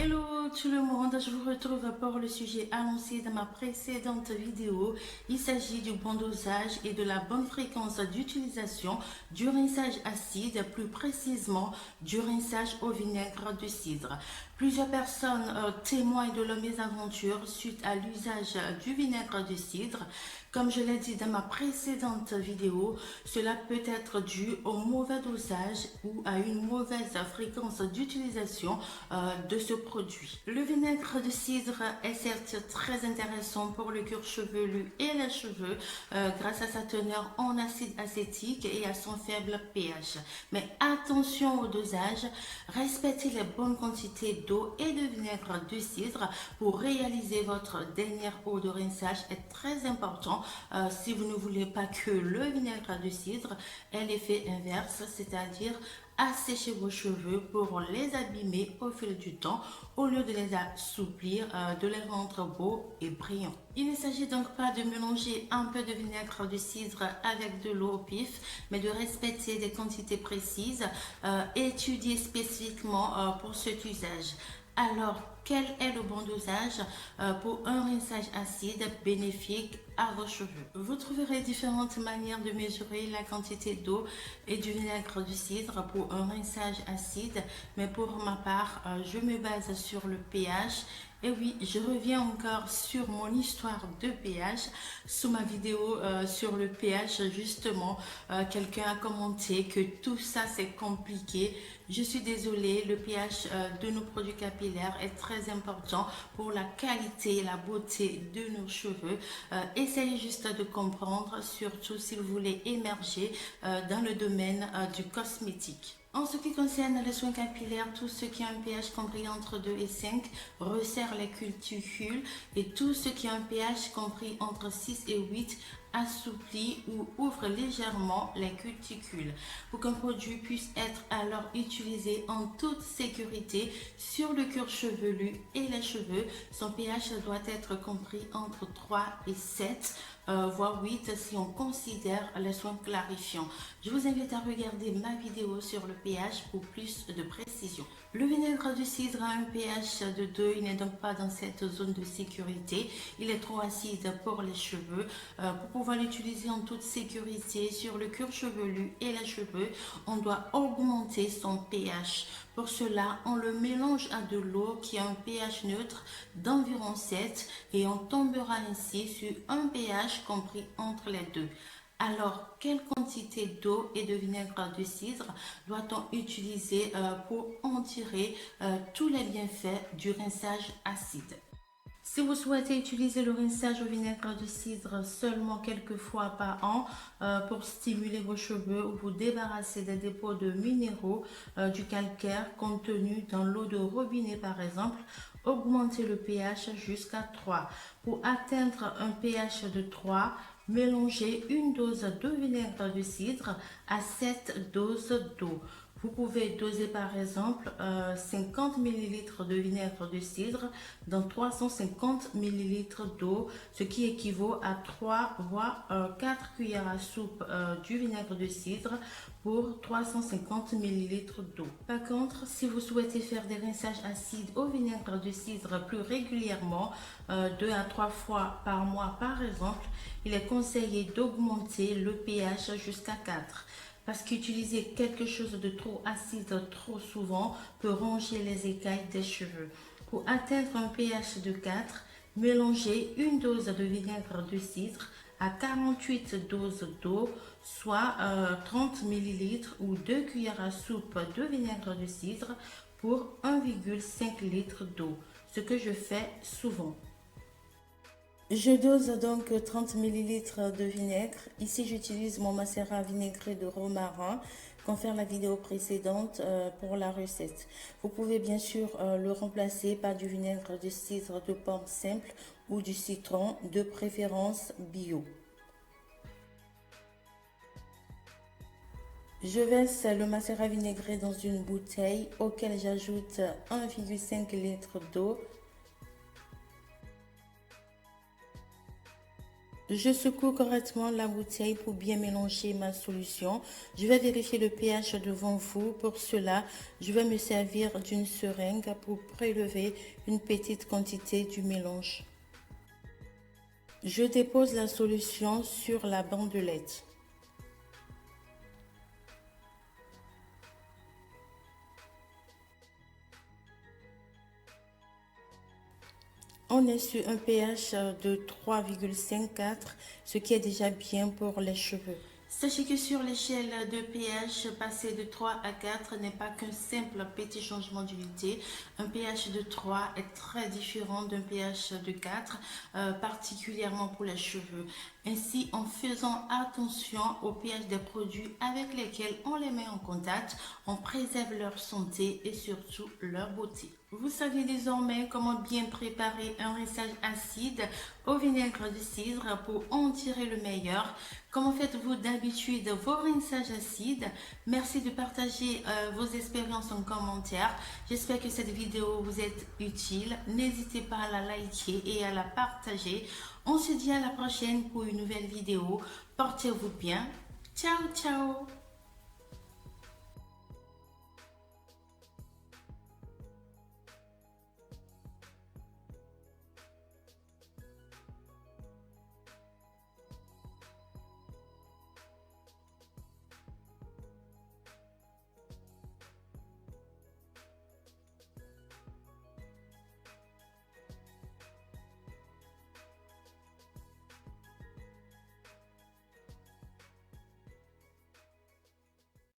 Hello tout le monde, je vous retrouve pour le sujet annoncé dans ma précédente vidéo. Il s'agit du bon dosage et de la bonne fréquence d'utilisation du rinçage acide, plus précisément du rinçage au vinaigre de cidre. Plusieurs personnes témoignent de leur mésaventure suite à l'usage du vinaigre de cidre. Comme je l'ai dit dans ma précédente vidéo, cela peut être dû au mauvais dosage ou à une mauvaise fréquence d'utilisation de ce produit. Le vinaigre de cidre est certes très intéressant pour le cuir chevelu et les cheveux grâce à sa teneur en acide acétique et à son faible pH. Mais attention au dosage, respectez les bonnes quantités d'eau et de vinaigre de cidre pour réaliser votre dernière eau de rinçage est très important si vous ne voulez pas que le vinaigre de cidre ait l'effet inverse, c'est-à-dire assécher vos cheveux pour les abîmer au fil du temps au lieu de les assouplir, de les rendre beaux et brillants. Il ne s'agit donc pas de mélanger un peu de vinaigre de cidre avec de l'eau au pif, mais de respecter des quantités précises étudiées spécifiquement pour cet usage. Alors, quel est le bon dosage pour un rinçage acide bénéfique à vos cheveux? Vous trouverez différentes manières de mesurer la quantité d'eau et du vinaigre de cidre pour un rinçage acide, mais pour ma part, je me base sur le pH. Et oui, je reviens encore sur mon histoire de pH. Sous ma vidéo sur le pH, justement, quelqu'un a commenté que tout ça c'est compliqué. Je suis désolée, le pH de nos produits capillaires est très important pour la qualité et la beauté de nos cheveux. Essayez juste de comprendre, surtout si vous voulez émerger dans le domaine du cosmétique. En ce qui concerne les soins capillaires, tout ce qui a un pH compris entre 2 et 5 resserre les cuticules et tout ce qui a un pH compris entre 6 et 8 assouplit ou ouvre légèrement les cuticules. Pour qu'un produit puisse être alors utilisé en toute sécurité sur le cuir chevelu et les cheveux, son pH doit être compris entre 3 et 7, voire 8 si on considère les soins clarifiants. Je vous invite à regarder ma vidéo sur le pH pour plus de précision. Le vinaigre de cidre a un pH de 2, il n'est donc pas dans cette zone de sécurité. Il est trop acide pour les cheveux. Pour pouvoir l'utiliser en toute sécurité sur le cuir chevelu et les cheveux, on doit augmenter son pH. Pour cela, on le mélange à de l'eau qui a un pH neutre d'environ 7 et on tombera ainsi sur un pH compris entre les deux. Alors, quelle quantité d'eau et de vinaigre de cidre doit-on utiliser pour en tirer tous les bienfaits du rinçage acide? Si vous souhaitez utiliser le rinçage au vinaigre de cidre seulement quelques fois par an pour stimuler vos cheveux ou vous débarrasser des dépôts de minéraux, du calcaire contenu dans l'eau de robinet par exemple, augmentez le pH jusqu'à 3. Pour atteindre un pH de 3, mélangez une dose de vinaigre de cidre à 7 doses d'eau. Vous pouvez doser par exemple 50 ml de vinaigre de cidre dans 350 ml d'eau, ce qui équivaut à 3 voire 4 cuillères à soupe du vinaigre de cidre pour 350 ml d'eau. Par contre, si vous souhaitez faire des rinçages acides au vinaigre de cidre plus régulièrement, 2 à 3 fois par mois par exemple, il est conseillé d'augmenter le pH jusqu'à 4. Parce qu'utiliser quelque chose de trop acide trop souvent peut ronger les écailles des cheveux. Pour atteindre un pH de 4, mélangez une dose de vinaigre de cidre à 48 doses d'eau, soit 30 ml ou 2 cuillères à soupe de vinaigre de cidre pour 1,5 litre d'eau, ce que je fais souvent. Je dose donc 30 ml de vinaigre. Ici, j'utilise mon macérat vinaigré de romarin, confère la vidéo précédente pour la recette. Vous pouvez bien sûr le remplacer par du vinaigre de cidre de pomme simple ou du citron, de préférence bio. Je verse le macérat vinaigré dans une bouteille auquel j'ajoute 1,5 litre d'eau. Je secoue correctement la bouteille pour bien mélanger ma solution. Je vais vérifier le pH devant vous. Pour cela, je vais me servir d'une seringue pour prélever une petite quantité du mélange. Je dépose la solution sur la bandelette. On est sur un pH de 3,54, ce qui est déjà bien pour les cheveux. Sachez que sur l'échelle de pH, passer de 3 à 4 n'est pas qu'un simple petit changement d'unité. Un pH de 3 est très différent d'un pH de 4, particulièrement pour les cheveux. Ainsi, en faisant attention au pH des produits avec lesquels on les met en contact, on préserve leur santé et surtout leur beauté. Vous savez désormais comment bien préparer un rinçage acide au vinaigre de cidre pour en tirer le meilleur. Comment faites-vous d'habitude vos rinçages acides? Merci de partager vos expériences en commentaire. J'espère que cette vidéo vous est utile. N'hésitez pas à la liker et à la partager. On se dit à la prochaine pour une nouvelle vidéo. Portez-vous bien. Ciao, ciao!